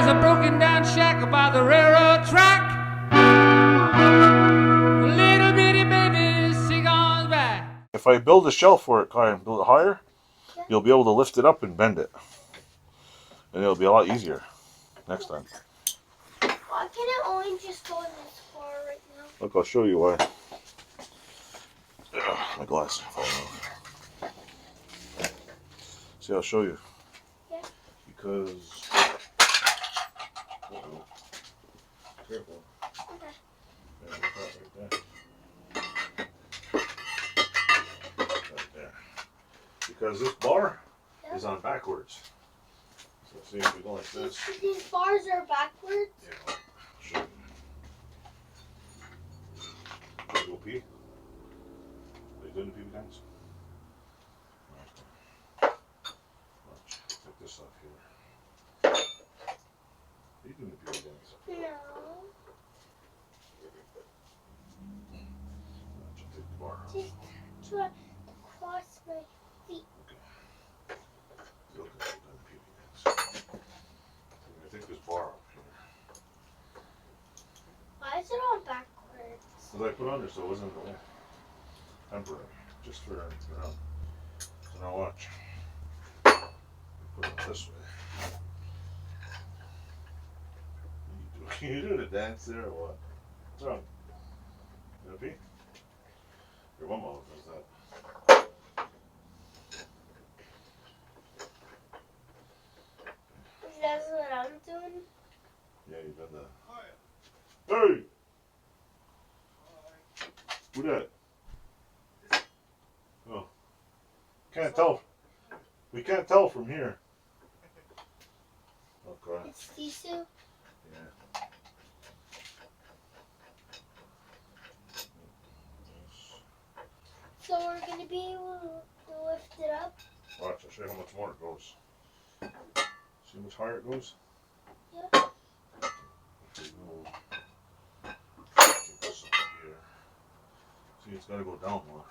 There's a broken down shack by the railroad track. A little bitty baby sing on back. If I build a shelf for it, Kai, and build it higher, you'll be able to lift it up and bend it. And it'll be a lot easier next time. Why can it only just go in this far right now? Look, I'll show you why. Ugh, my glass. See, I'll show you. Yeah. Because... Careful. Okay. Yeah, right there. Right there. Because this bar is on backwards. So see if we go like this. These bars are backwards? Yeah, I'll show you. Go pee. Are you doing the pee pants? Watch. Take this off here. Are you doing the pee pants? No. Take the bar off. Just try to cross my feet. Okay. Look at the pee pants. I think this bar up here. Why is it on backwards? Because I put under so it wasn't in the way. Temporary. Just for now. So now watch. Put it this way. Can you do the dance there or what? What's wrong? You gonna pee? Your mom always does that. That's what I'm doing. Yeah, you done that. Hey! Who that? Oh. Can't tell. We can't tell from here. Okay. It's Sisu. Yeah. So we're going to be able to lift it up? Watch, I'll show you how much more it goes. See how much higher it goes? Yeah. Okay, take this up here. See, it's got to go down more.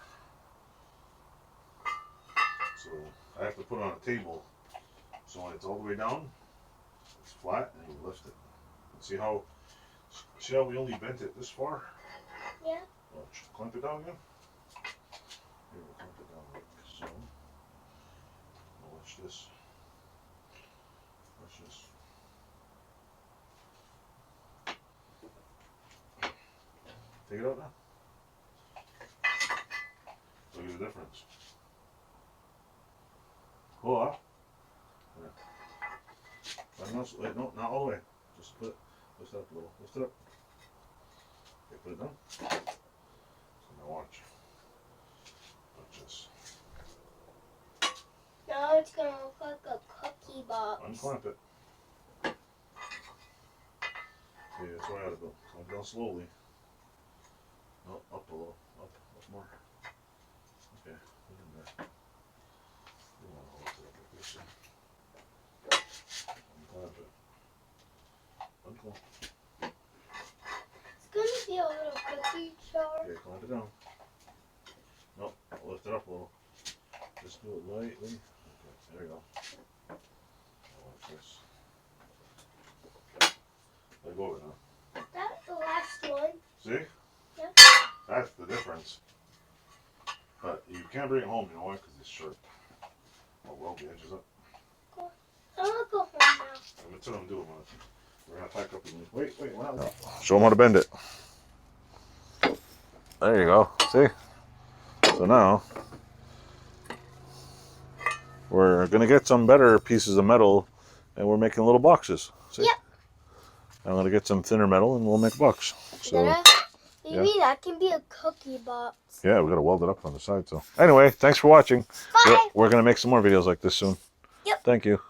So I have to put it on a table. So when it's all the way down, it's flat and you lift it. See how we only bent it this far? Yeah. Watch, clamp it down again. Here, we'll clamp it down like so. Now watch this. Watch this. Take it out now. Look at the difference. Pull up. Wait, no, not all the way. Just put it, lift it up a little. Lift it up. Okay, put it down. So now watch. Watch this. Now it's going to look like a cookie box. Unclamp it. See, that's where I gotta go. Clamp it down slowly. No, up a little. Up more. Okay, put it in there. You want to hold it up like this. Unclamp it. Unclamp. It's going to be a little cookie jar. Okay, clamp it down. No, lift it up a little. Just do it lightly. Okay, there you go. Now watch this. Okay. Let go of it now. That's the last one. See? Yeah. That's the difference. But you can't bring it home, you know why? Because it's short. I'll weld the edges up. Cool. I'm going to go home now. That's what I'm doing. We're going to tack up the wait, we're not. Show them how to bend it. There you go. See? So now, we're going to get some better pieces of metal and we're making little boxes. See? Yep. I'm going to get some thinner metal and we'll make a box. So, maybe that can be a cookie box. yeah, we got to weld it up on the side. So anyway, thanks for watching. Bye. We're going to make some more videos like this soon. Yep. Thank you.